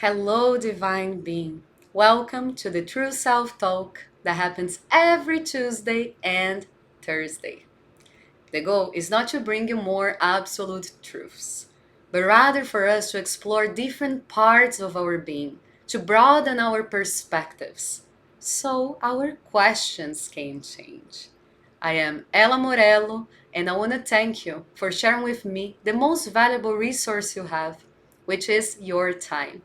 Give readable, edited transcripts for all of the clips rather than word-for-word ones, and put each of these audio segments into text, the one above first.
Hello, Divine Being. Welcome to the True Self Talk that happens every Tuesday and Thursday. The goal is not to bring you more absolute truths, but rather for us to explore different parts of our being, to broaden our perspectives, so our questions can change. I am Ella Morello, and I want to thank you for sharing with me the most valuable resource you have, which is your time.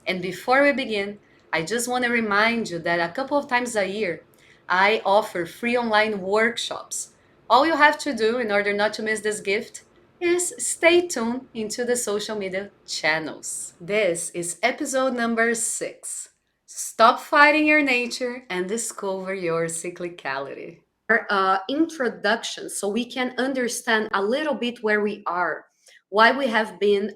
And before we begin, I just want to remind you that a couple of times a year, I offer free online workshops. All you have to do in order not to miss this gift is stay tuned into the social media channels. This is episode number 6. Stop fighting your nature and discover your cyclicality. Our introduction, so we can understand a little bit where we are, why we have been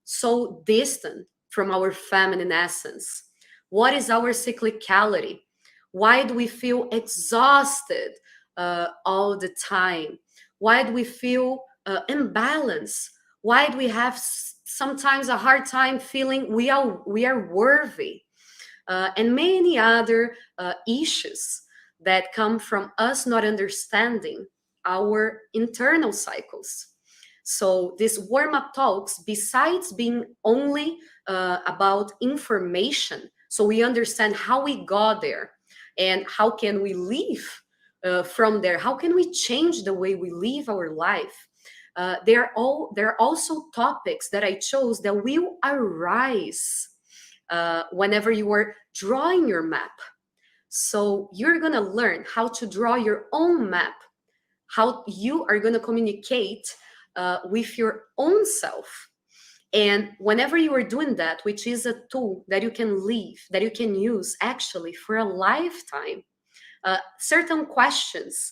so distant from our feminine essence? What is our cyclicality? Why do we feel exhausted all the time? Why do we feel imbalanced? Why do we have sometimes a hard time feeling we are worthy? And many other issues that come from us not understanding our internal cycles. So these warm-up talks, besides being only about information, so we understand how we got there and how can we live from there, how can we change the way we live our life. There are also topics that I chose that will arise whenever you are drawing your map. So you're going to learn how to draw your own map, how you are going to communicate with your own self. And whenever you are doing that, which is a tool that you can leave, that you can use actually for a lifetime, certain questions,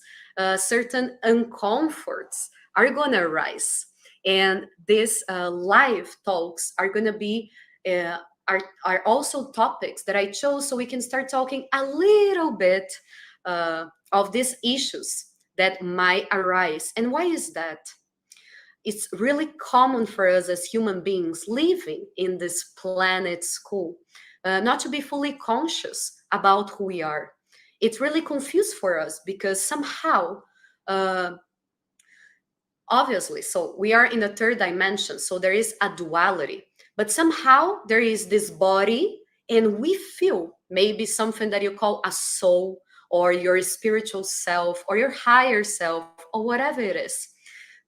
certain uncomforts are going to arise. And these live talks are going to be uh, are also topics that I chose so we can start talking a little bit of these issues that might arise. And why is that? It's really common for us as human beings living in this planet school not to be fully conscious about who we are. It's really confused for us because somehow, uh, obviously, so we are in the third dimension, so there is a duality, but somehow there is this body, and we feel maybe something that you call a soul or your spiritual self or your higher self or whatever it is.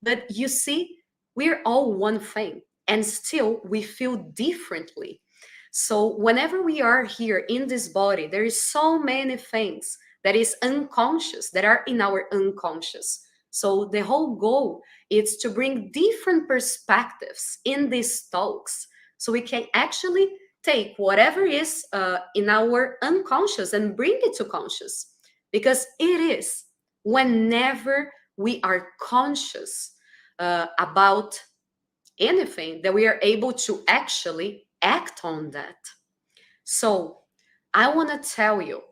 But you see, we're all one thing, and still we feel differently. So whenever we are here in this body, there is so many things that is unconscious, that are in our unconscious. So the whole goal is to bring different perspectives in these talks, so we can actually take whatever is in our unconscious and bring it to conscious, because it is whenever we are conscious about anything that we are able to actually act on that. So I want to tell you,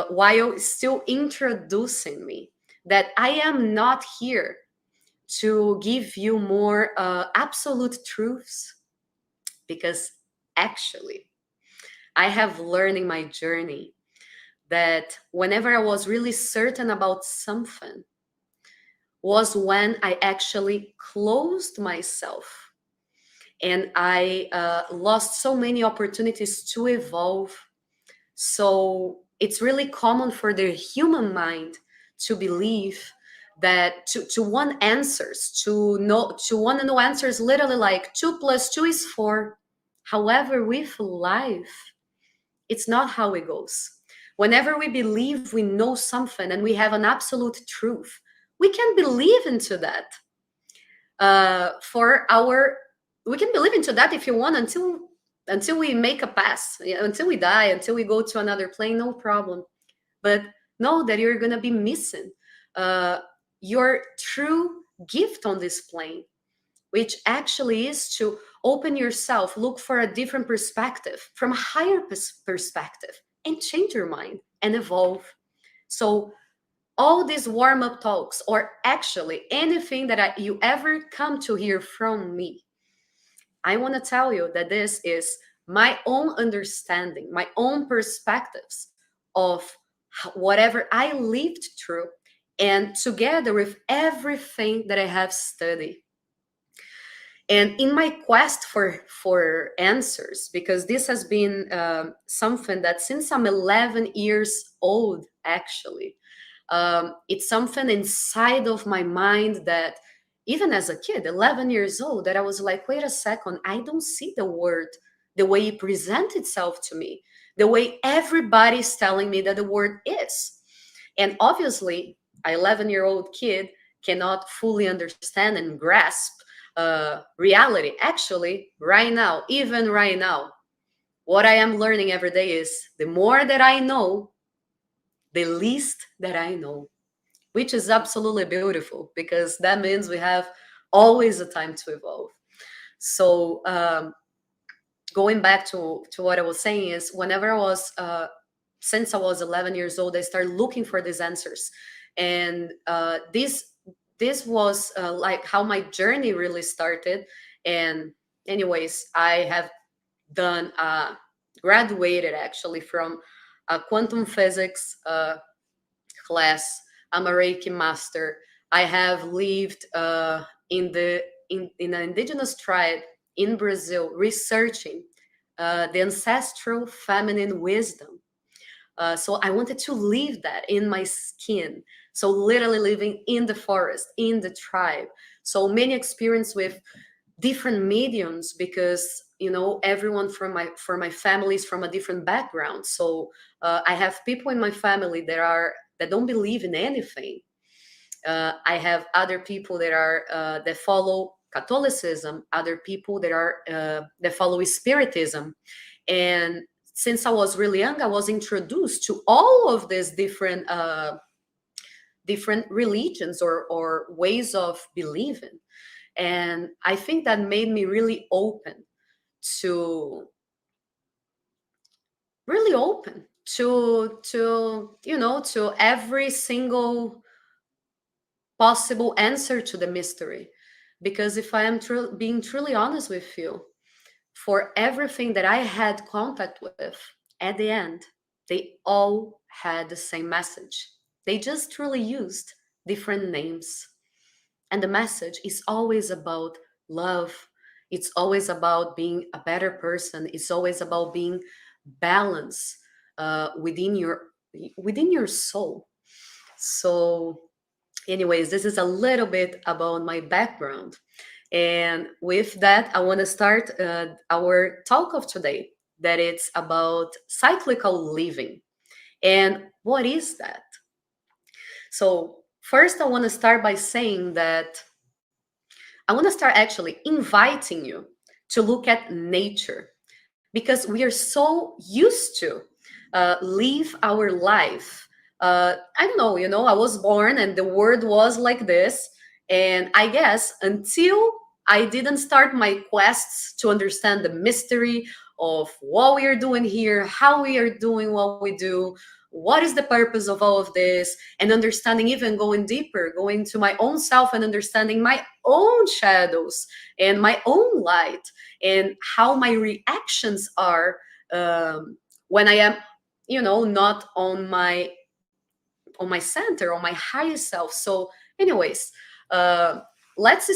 while still introducing me, that I am not here to give you more absolute truths, because actually I have learned in my journey that whenever I was really certain about something was when I actually closed myself, and I lost so many opportunities to evolve. So it's really common for the human mind to believe that to want answers, to want to know answers literally like 2 plus 2 is 4. However, with life, it's not how it goes. Whenever we believe we know something and we have an absolute truth, we can believe into that for our we can believe into that if you want until we make a pass, until we die, until we go to another plane, no problem. But know that you're going to be missing uh, your true gift on this plane, which actually is to open yourself, look for a different perspective, from a higher perspective, and change your mind and evolve. So all these warm-up talks, or actually anything that you ever come to hear from me, I want to tell you that this is my own understanding, my own perspectives of whatever I lived through, and together with everything that I have studied. And in my quest for answers, because this has been something that since I'm 11 years old, actually, it's something inside of my mind that even as a kid, 11 years old, that I was like, wait a second, I don't see the word the way it presents itself to me, the way everybody's telling me that the word is. And obviously, an 11-year-old kid cannot fully understand and grasp reality. Actually, right now, even right now, what I am learning every day is the more that I know, the least that I know, which is absolutely beautiful because that means we have always a time to evolve. So, going back to what I was saying is whenever I was, since I was 11 years old, I started looking for these answers. And this was like how my journey really started. And anyways, I have done, graduated actually from a quantum physics class. I'm a Reiki master. I have lived in an indigenous tribe in Brazil, researching the ancestral feminine wisdom. So I wanted to leave that in my skin. So literally living in the forest, in the tribe. So many experience with different mediums because everyone from my family is from a different background. So I have people in my family that don't believe in anything. I have other people that follow Catholicism, other people that follow Spiritism. And since I was really young, I was introduced to all of these different religions or ways of believing. And I think that made me to really open to every single possible answer to the mystery. Because if I am being truly honest with you, for everything that I had contact with, at the end, they all had the same message. They just truly used different names. And the message is always about love. It's always about being a better person. It's always about being balanced within your soul. So, anyways, this is a little bit about my background. And with that, I want to start our talk of today, that it's about cyclical living. And what is that? So, first, I want to start by saying that I want to start actually inviting you to look at nature because we are so used to live our life. I don't know, I was born and the world was like this. And I guess until I didn't start my quests to understand the mystery of what we are doing here, how we are doing what we do, what is the purpose of all of this, and understanding, even going deeper, going to my own self and understanding my own shadows and my own light and how my reactions are when I am, not on my center, on my higher self. So, anyways, uh, let's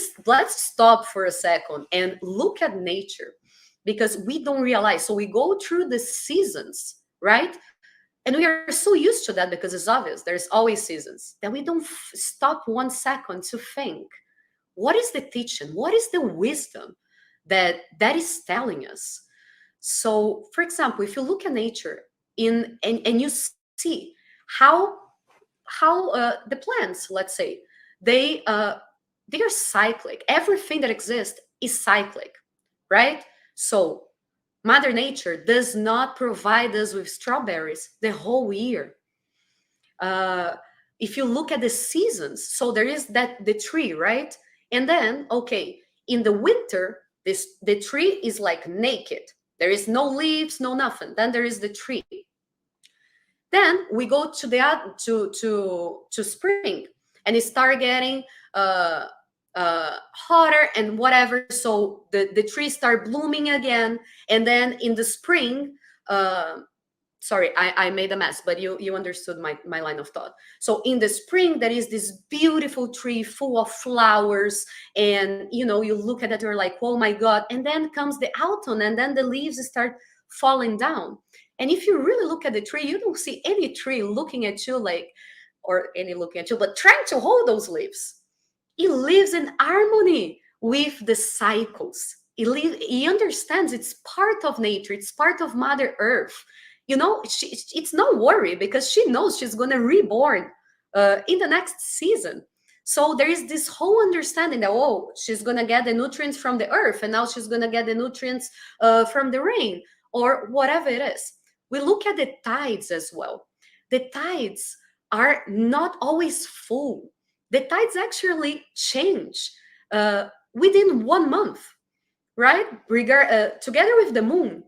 stop for a second and look at nature because we don't realize. So we go through the seasons, right? And we are so used to that because it's obvious. There's always seasons that we don't stop 1 second to think, what is the teaching? What is the wisdom that is telling us? So, for example, if you look at nature and you see how the plants, let's say, they uh, they are cyclic. Everything that exists is cyclic, right? So, Mother Nature does not provide us with strawberries the whole year. Uh, if you look at the seasons, so there is the tree, right? And then, okay, in the winter, the tree is like naked. There is no leaves, no nothing. Then there is the tree. Then we go to the to spring, and it start getting uh, hotter and whatever, so the trees start blooming again. And then in the spring, uh, sorry, I made a mess, but you understood my line of thought. So in the spring, there is this beautiful tree full of flowers, and you look at it, you're like, oh my god. And then comes the autumn, and then the leaves start falling down. And if you really look at the tree, you don't see any tree looking at you like, or any looking at you, but trying to hold those leaves. He lives in harmony with the cycles. He understands it's part of nature, it's part of Mother Earth. It's no worry, because she knows she's going to reborn in the next season. So there is this whole understanding that, oh, she's going to get the nutrients from the earth, and now she's going to get the nutrients from the rain, or whatever it is. We look at the tides as well. The tides are not always full. The tides actually change within 1 month, right? Together with the moon,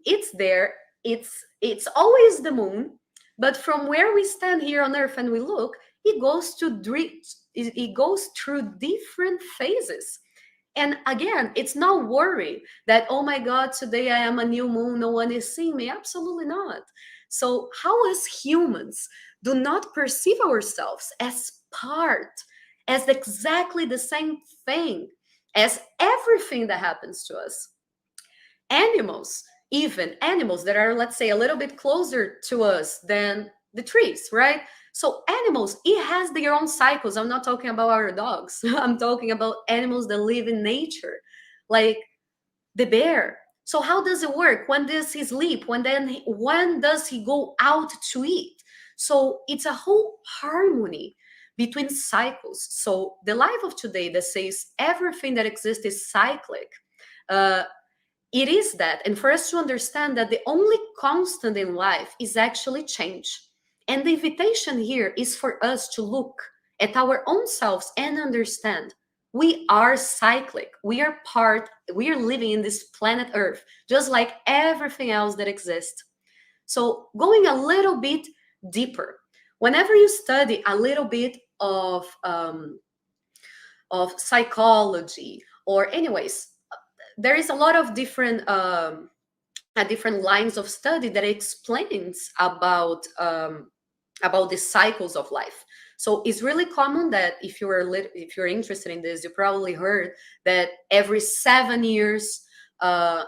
it's there. It's always the moon, but from where we stand here on Earth and we look, it goes through different phases. And again, it's not worry that, oh my God, today I am a new moon, no one is seeing me. Absolutely not. So, how as humans do not perceive ourselves as part, as exactly the same thing as everything that happens to us? Animals, even animals that are, let's say, a little bit closer to us than the trees, right? So animals, it has their own cycles. I'm not talking about our dogs. I'm talking about animals that live in nature, like the bear. So how does it work? When does he sleep? When does he go out to eat? So it's a whole harmony between cycles. So the life of today that says everything that exists is cyclic, uh, it is that. And for us to understand that the only constant in life is actually change. And the invitation here is for us to look at our own selves and understand we are cyclic. We are living in this planet Earth, just like everything else that exists. So, going a little bit deeper, whenever you study a little bit of psychology, or anyways, there is a lot of different lines of study that explains about the cycles of life. So it's really common that if you're interested in this, you probably heard that every 7 years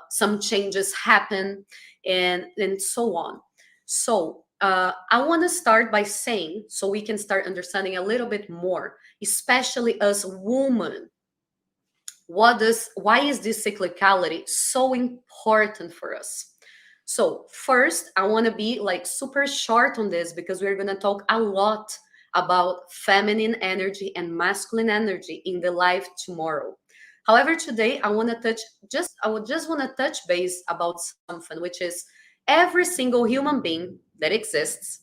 some changes happen, and so on. So I want to start by saying, so we can start understanding a little bit more, especially as women, why is this cyclicality so important for us? So first, I want to be like super short on this, because we're going to talk a lot about feminine energy and masculine energy in the life tomorrow. However, today I would just want to touch base about something, which is every single human being that exists,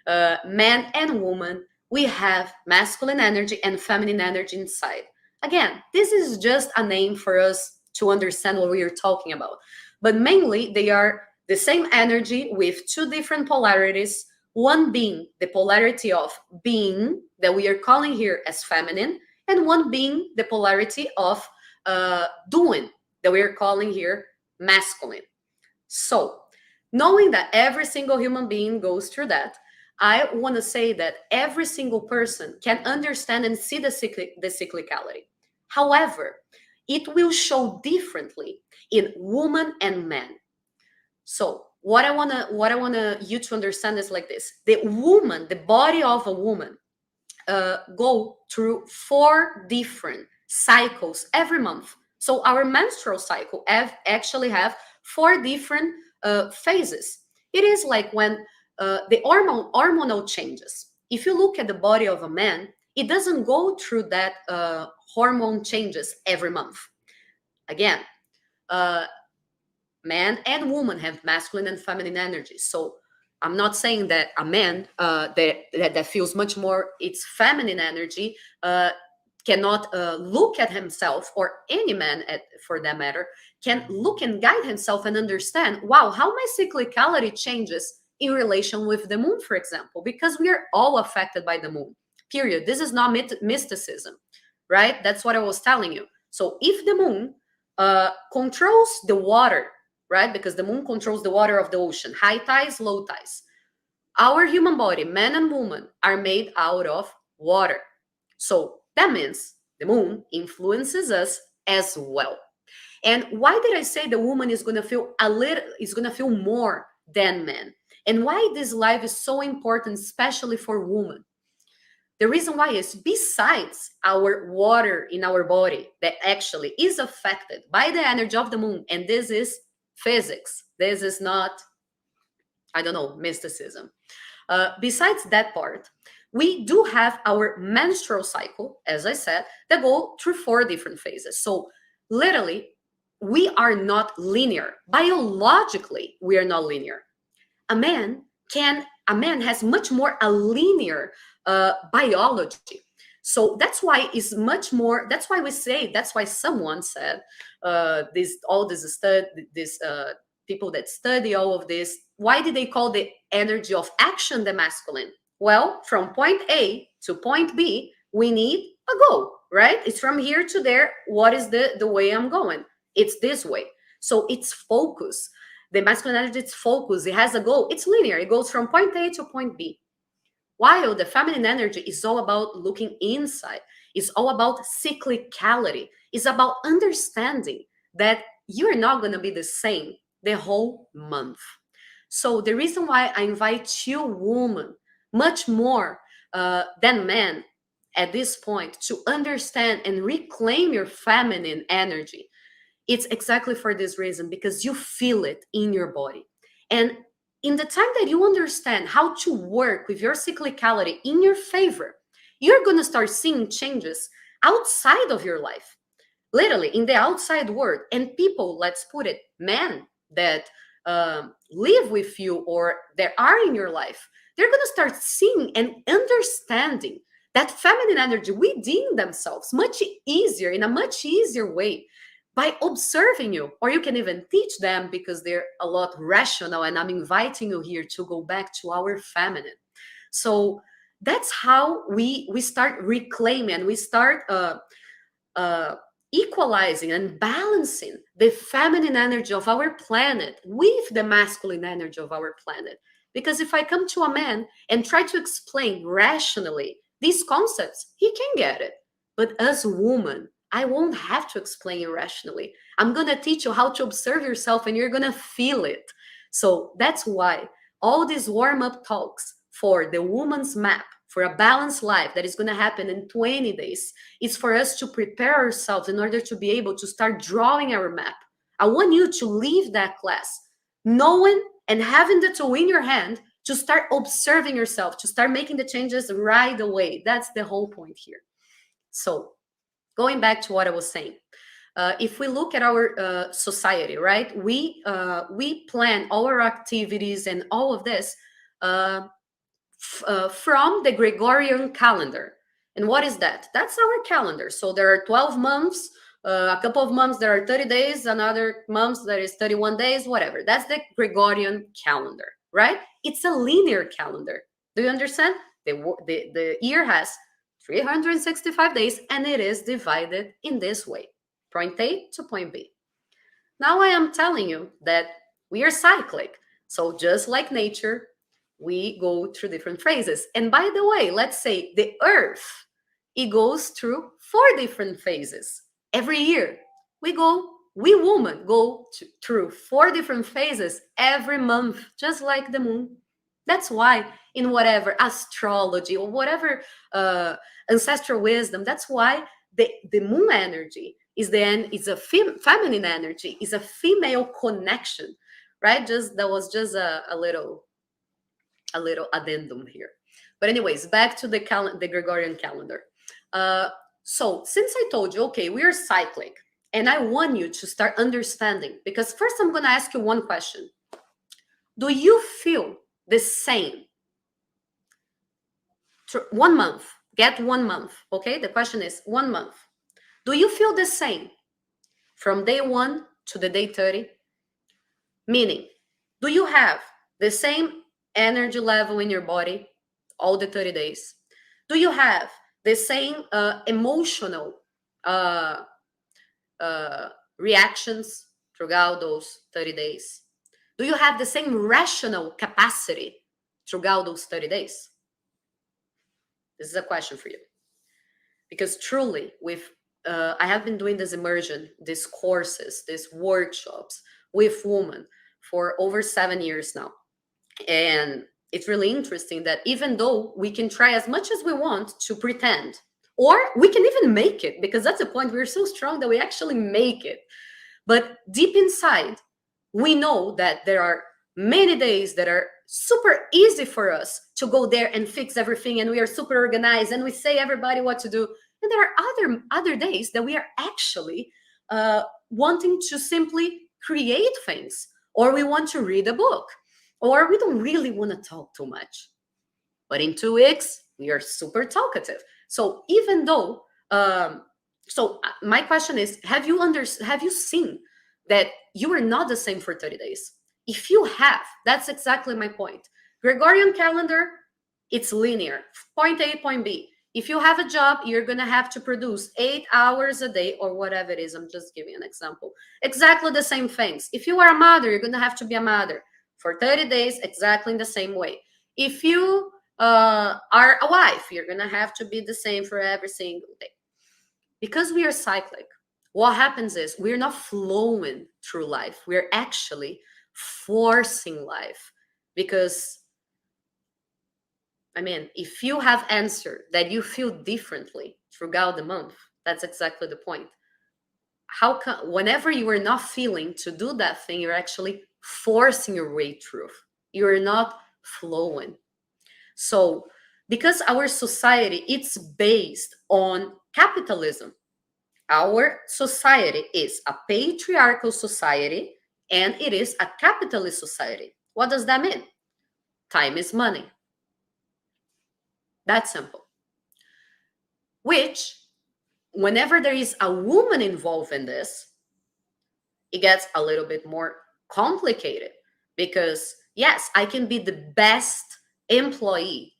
man and woman, we have masculine energy and feminine energy inside. Again, this is just a name for us to understand what we are talking about. But mainly, they are the same energy with two different polarities. One being the polarity of being, that we are calling here as feminine, and one being the polarity of doing, that we are calling here masculine. So, knowing that every single human being goes through that, I want to say that every single person can understand and see the cyclicality. However, it will show differently in woman and man. So what I wanna you to understand is like this: the body of a woman, go through 4 different cycles every month. So our menstrual cycle actually have 4 different phases. It is like when the hormonal changes. If you look at the body of a man, it doesn't go through that hormone changes every month. Again, uh, man and woman have masculine and feminine energy. So I'm not saying that a man that feels much more its feminine energy cannot look at himself, or any man for that matter, can look and guide himself and understand, wow, how my cyclicality changes in relation with the moon, for example, because we are all affected by the moon. Period. This is not mysticism, right? That's what I was telling you. So if the moon controls the water, right? Because the moon controls the water of the ocean, high tides, low tides. Our human body, man and woman, are made out of water. So that means the moon influences us as well. And why did I say the woman is going to feel more than man? And why this life is so important, especially for women? The reason why is besides our water in our body that actually is affected by the energy of the moon, and this is physics. This is not, I don't know, mysticism. Besides that part, we do have our menstrual cycle, as I said, that go through 4 different phases. So literally, we are not linear. Biologically, we are not linear. A man has much more a linear biology. So that's why it's much more. That's why we say. That's why someone said this people that study all of this. Why did they call the energy of action the masculine? Well, from point A to point B, we need a goal, right? It's from here to there. What is the way I'm going? It's this way. So it's focus. The masculine energy, it's focus. It has a goal. It's linear. It goes from point A to point B. While the feminine energy is all about looking inside. It's all about cyclicality. It's about understanding that you're not going to be the same the whole month. So the reason why I invite you, women, much more than men at this point, to understand and reclaim your feminine energy, it's exactly for this reason, because you feel it in your body. And in the time that you understand how to work with your cyclicality in your favor, you're going to start seeing changes outside of your life, literally in the outside world. And people, let's put it, men that live with you or that are in your life, they're going to start seeing and understanding that feminine energy within themselves much easier, in a much easier way, by observing you. Or you can even teach them, because they're a lot rational, and I'm inviting you here to go back to our feminine. So that's how we start reclaiming, and we start equalizing and balancing the feminine energy of our planet with the masculine energy of our planet. Because if I come to a man and try to explain rationally these concepts, he can get it. But as a woman, I won't have to explain it rationally. I'm going to teach you how to observe yourself, and you're going to feel it. So that's why all these warm-up talks for the woman's map, for a balanced life that is going to happen in 20 days, is for us to prepare ourselves in order to be able to start drawing our map. I want you to leave that class knowing and having the tool in your hand to start observing yourself, to start making the changes right away. That's the whole point here. So going back to what I was saying, if we look at our society, right, we plan all our activities and all of this from the Gregorian calendar. And what is that? That's our calendar. So there are 12 months, a couple of months there are 30 days, another month there is 31 days, whatever. That's the Gregorian calendar, right? It's a linear calendar. Do you understand? The year has 365 days, and it is divided in this way, point A to point B. Now I am telling you that we are cyclic. So just like nature, we go through different phases. And by the way, let's say the Earth, it goes through 4 different phases. Every year, we women go through 4 different phases every month, just like the moon. That's why in whatever astrology or whatever ancestral wisdom, that's why the moon energy is a feminine energy, is a female connection, right? That was just a little addendum here. But anyways, back to the Gregorian calendar. So since I told you, okay, we are cyclic, and I want you to start understanding, because first I'm going to ask you one question. Do you feel the same? 1 month, get 1 month, okay? The question is 1 month. Do you feel the same from day 1 to the day 30? Meaning, do you have the same energy level in your body all the 30 days? Do you have the same emotional uh, uh, reactions throughout those 30 days? Do you have the same rational capacity throughout those 30 days? This is a question for you. Because truly, with I have been doing this immersion, these courses, these workshops with women for over 7 years now. And it's really interesting that even though we can try as much as we want to pretend, or we can even make it, because that's the point, we're so strong that we actually make it. But deep inside, we know that there are many days that are super easy for us to go there and fix everything, and we are super organized and we say everybody what to do. And there are other days that we are actually wanting to simply create things, or we want to read a book, or we don't really want to talk too much. But in 2 weeks, we are super talkative. So even though, my question is, have you seen that you are not the same for 30 days? If you have, that's exactly my point. Gregorian calendar, it's linear, point A, point B. If you have a job, you're going to have to produce 8 hours a day or whatever it is. I'm just giving an example. Exactly the same things. If you are a mother, you're going to have to be a mother for 30 days, exactly in the same way. If you are a wife, you're going to have to be the same for every single day. Because we are cyclic, what happens is we're not flowing through life. We're actually forcing life. Because I mean, if you have answered that you feel differently throughout the month, that's exactly the point. How come whenever you are not feeling to do that thing, you're actually forcing your way through? You're not flowing. So, because our society it's based on capitalism, our society is a patriarchal society and it is a capitalist society. What does that mean? Time is money. That's simple. Which, whenever there is a woman involved in this, it gets a little bit more complicated because, yes, I can be the best employee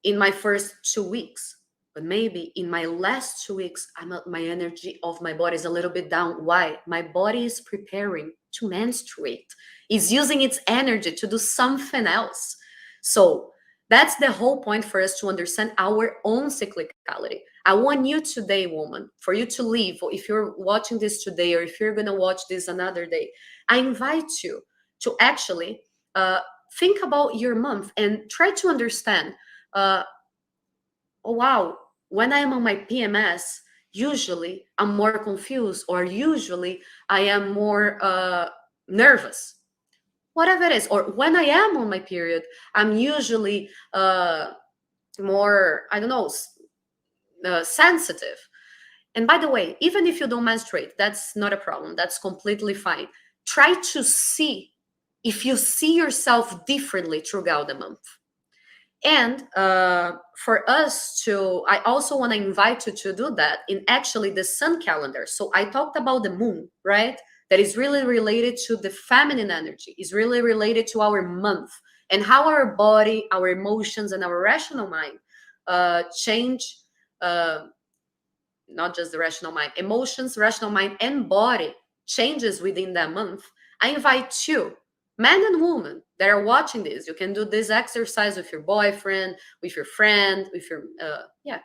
in my first 2 weeks, but maybe in my last 2 weeks, my energy of my body is a little bit down. Why? My body is preparing to menstruate, is using its energy to do something else. So that's the whole point for us to understand our own cyclicality. I want you today, woman, for you to leave, or if you're watching this today, or if you're going to watch this another day, I invite you to actually think about your month and try to understand, oh, wow, when I am on my PMS, usually I'm more confused, or usually I am more nervous. Whatever it is, or when I am on my period, I'm usually more, I don't know, sensitive. And by the way, even if you don't menstruate, that's not a problem. That's completely fine. Try to see if you see yourself differently throughout the month. And for us to, I also want to invite you to do that in actually the sun calendar. So I talked about the moon, right? That is really related to the feminine energy, is really related to our month and how our body, our emotions, and our rational mind change. Not just the rational mind, emotions, rational mind, and body changes within that month. I invite you, men and women that are watching this, you can do this exercise with your boyfriend, with your friend, with your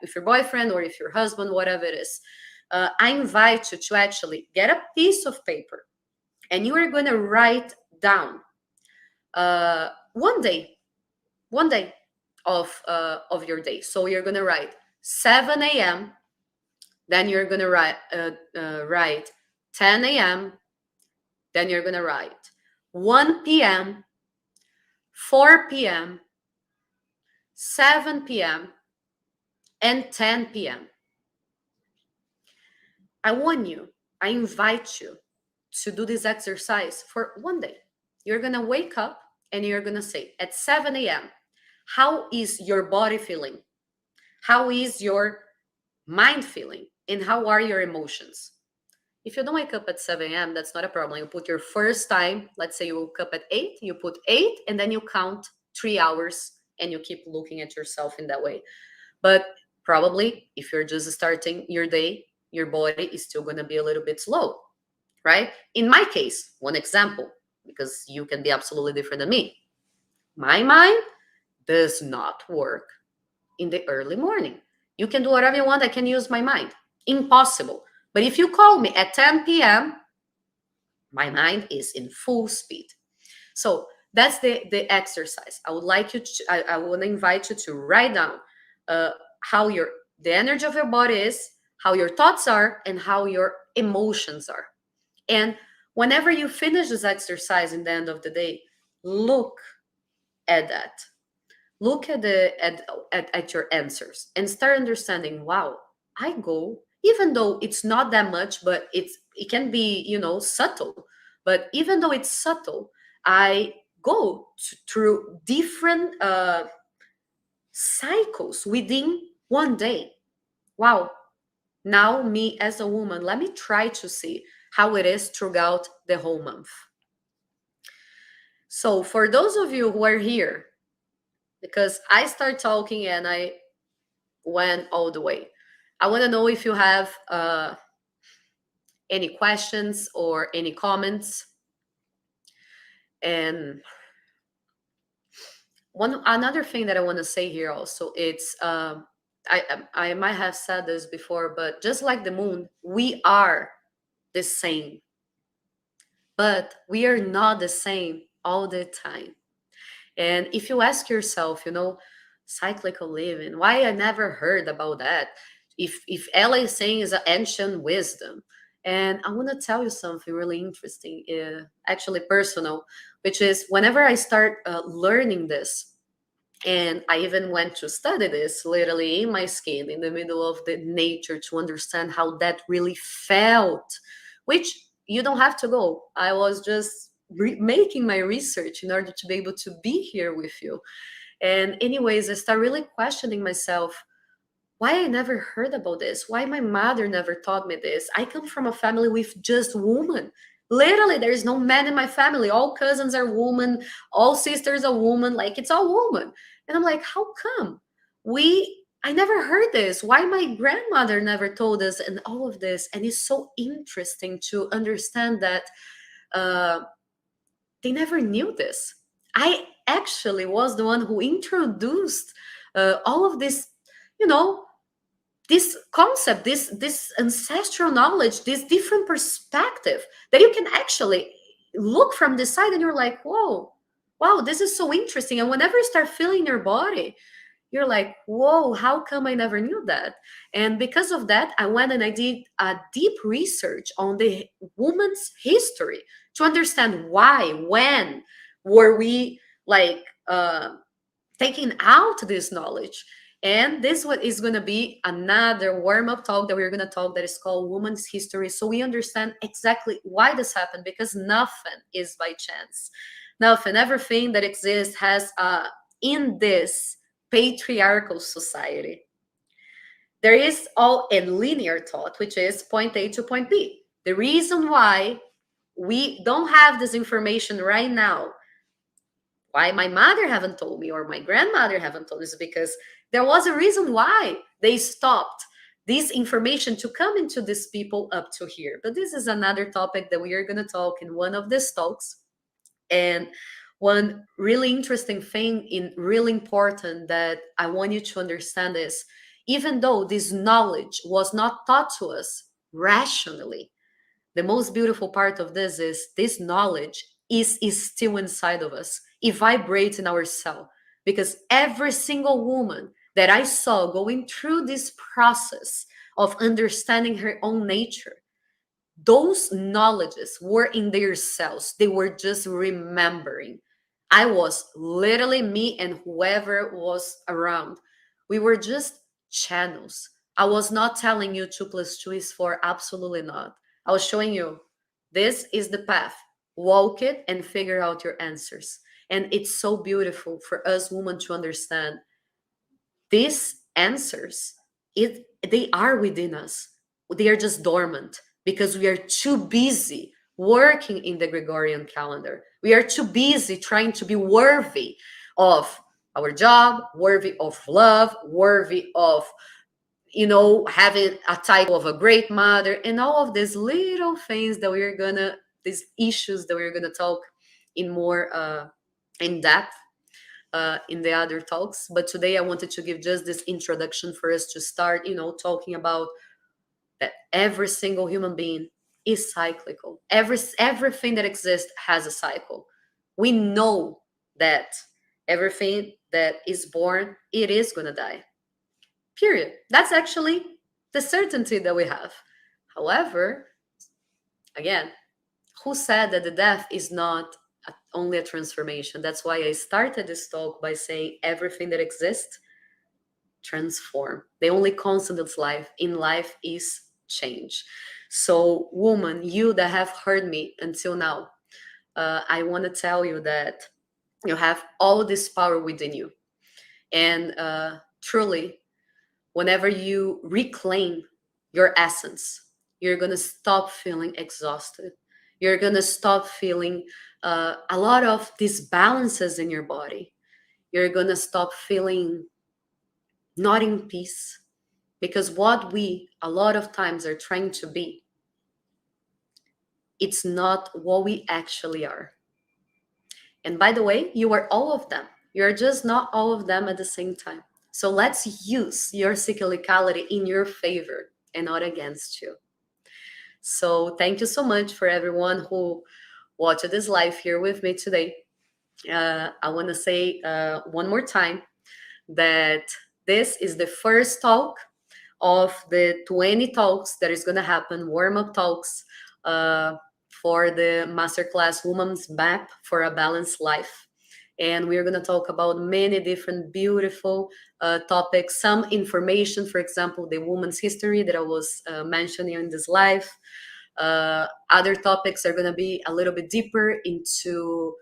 with your boyfriend, or if your husband, whatever it is. I invite you to actually get a piece of paper, and you are going to write down one day of your day. So you're going to write 7 a.m. Then you're going to write 10 a.m. Then you're going to write 1 p.m., 4 p.m., 7 p.m., and 10 p.m. I invite you to do this exercise for one day. You're going to wake up and you're going to say, at 7 a.m., how is your body feeling? How is your mind feeling? And how are your emotions? If you don't wake up at 7 a.m., that's not a problem. You put your first time, let's say you woke up at 8, you put 8, and then you count 3 hours, and you keep looking at yourself in that way. But probably, if you're just starting your day, your body is still going to be a little bit slow, right? In my case, one example, because you can be absolutely different than me, my mind does not work in the early morning. You can do whatever you want, I can use my mind. Impossible. But if you call me at 10 p.m., my mind is in full speed. So that's the exercise. I would like you to, I want to invite you to write down uh, how the energy of your body is, how your thoughts are, and how your emotions are. And whenever you finish this exercise in the end of the day, look at that. Look at at your answers and start understanding, wow, I go, even though it's not that much, but it can be, subtle. But even though it's subtle, I go through different cycles within one day. Wow. Now, me as a woman, let me try to see how it is throughout the whole month. So, for those of you who are here, because I start talking and I went all the way, I want to know if you have any questions or any comments. And another thing that I want to say here also, it's I might have said this before, but just like the moon, we are the same, but we are not the same all the time. And if you ask yourself, cyclical living, why I never heard about that? If Ella is saying is an ancient wisdom. And I want to tell you something really interesting, actually personal, which is whenever I start learning this, and I even went to study this literally in my skin, in the middle of the nature, to understand how that really felt, which you don't have to go. I was just making my research in order to be able to be here with you. And, anyways, I start really questioning myself, why I never heard about this, why my mother never taught me this. I come from a family with just women. Literally, there is no man in my family. All cousins are women, all sisters are women, like it's all woman. And I'm like, how come? I never heard this. Why my grandmother never told us and all of this. And it's so interesting to understand that uh, they never knew this. I actually was the one who introduced all of this, you know, this concept, this ancestral knowledge, this different perspective that you can actually look from the side and you're like, whoa, wow, this is so interesting. And whenever you start feeling your body, you're like, whoa, how come I never knew that? And because of that, I went and I did a deep research on the woman's history to understand why, when were we like taking out this knowledge. And this what is going to be another warm-up talk that we're going to talk that is called Woman's History. So we understand exactly why this happened, because nothing is by chance. Nothing, everything that exists has in this patriarchal society, there is all a linear thought, which is point A to point B. The reason why we don't have this information right now, why my mother haven't told me or my grandmother haven't told me, is because there was a reason why they stopped this information to come into these people up to here. But this is another topic that we are going to talk in one of these talks. And one really interesting thing, really important that I want you to understand is, even though this knowledge was not taught to us rationally, the most beautiful part of this is this knowledge is still inside of us. It vibrates in our cell, because every single woman that I saw going through this process of understanding her own nature, those knowledges were in their cells. They were just remembering. I was literally, me and whoever was around, we were just channels. I was not telling you 2 plus 2 is 4. Absolutely not. I was showing you this is the path. Walk it and figure out your answers. And it's so beautiful for us women to understand these answers. They are within us. They are just dormant because we are too busy working in the Gregorian calendar. We are too busy trying to be worthy of our job, worthy of love, worthy of having a title of a great mother, and all of these little things that these issues that we're gonna talk in more in depth in the other talks. But today I wanted to give just this introduction for us to start, talking about that every single human being is cyclical. Everything that exists has a cycle. We know that everything that is born, it is gonna die. Period. That's actually the certainty that we have. However, again, who said that the death is not only a transformation? That's why I started this talk by saying everything that exists transform. The only constant in life is change. So, woman, you that have heard me until now, I want to tell you that you have all this power within you, and truly, whenever you reclaim your essence, you're going to stop feeling exhausted. You're going to stop feeling a lot of disbalances in your body. You're going to stop feeling not in peace. Because what we a lot of times are trying to be, it's not what we actually are. And by the way, you are all of them. You're just not all of them at the same time. So let's use your cyclicality in your favor and not against you. So thank you so much for everyone who watched this live here with me today. I want to say one more time that this is the first talk of the 20 talks that is going to happen, warm-up talks uh, for the masterclass Woman's Map for a Balanced Life. And we're going to talk about many different beautiful topics, some information, for example, the woman's history that I was mentioning in this live. Other topics are going to be a little bit deeper into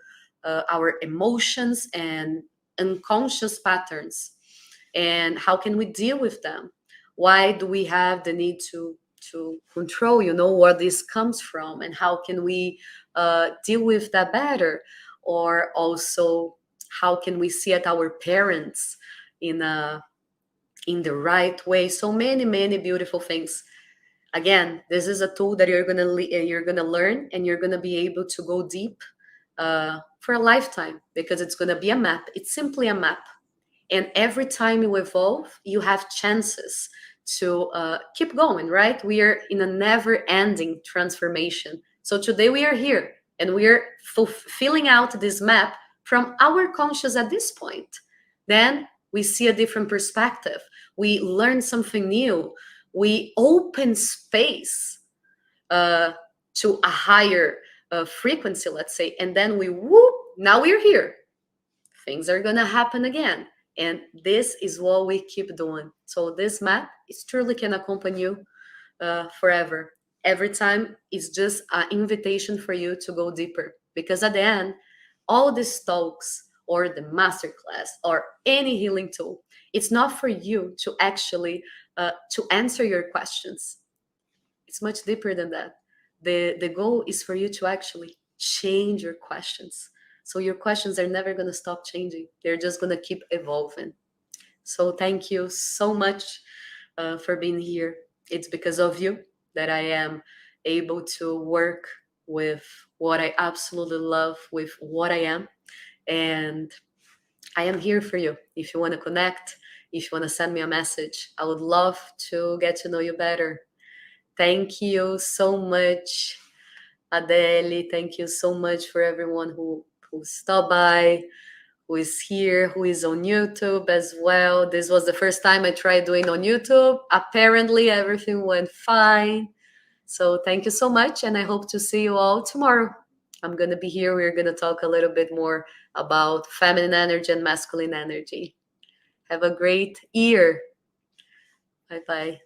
our emotions and unconscious patterns, and how can we deal with them. Why do we have the need to control, where this comes from, and how can we deal with that better? Or also, how can we see at our parents in the right way? So many beautiful things. Again, this is a tool that you're gonna learn, and you're gonna be able to go deep for a lifetime, because it's gonna be a map. It's simply a map, and every time you evolve, you have chances to keep going, right? We are in a never ending transformation. So today we are here, and we are filling out this map from our conscious at this point. Then we see a different perspective. We learn something new. We open space uh, to a higher frequency, let's say, and then we whoop, now we're here. Things are gonna happen again. And this is what we keep doing. So this map is truly can accompany you forever. Every time it's just an invitation for you to go deeper. Because at the end, all these talks or the masterclass or any healing tool, it's not for you to actually to answer your questions. It's much deeper than that. The goal is for you to actually change your questions. So your questions are never going to stop changing. They're just going to keep evolving. So thank you so much for being here. It's because of you that I am able to work with what I absolutely love, with what I am. And I am here for you. If you want to connect, if you want to send me a message, I would love to get to know you better. Thank you so much, Adele. Thank you so much for everyone who stopped by, who is here, who is on YouTube as well. This was the first time I tried doing on YouTube. Apparently, everything went fine. So thank you so much, and I hope to see you all tomorrow. I'm going to be here. We're going to talk a little bit more about feminine energy and masculine energy. Have a great year. Bye bye.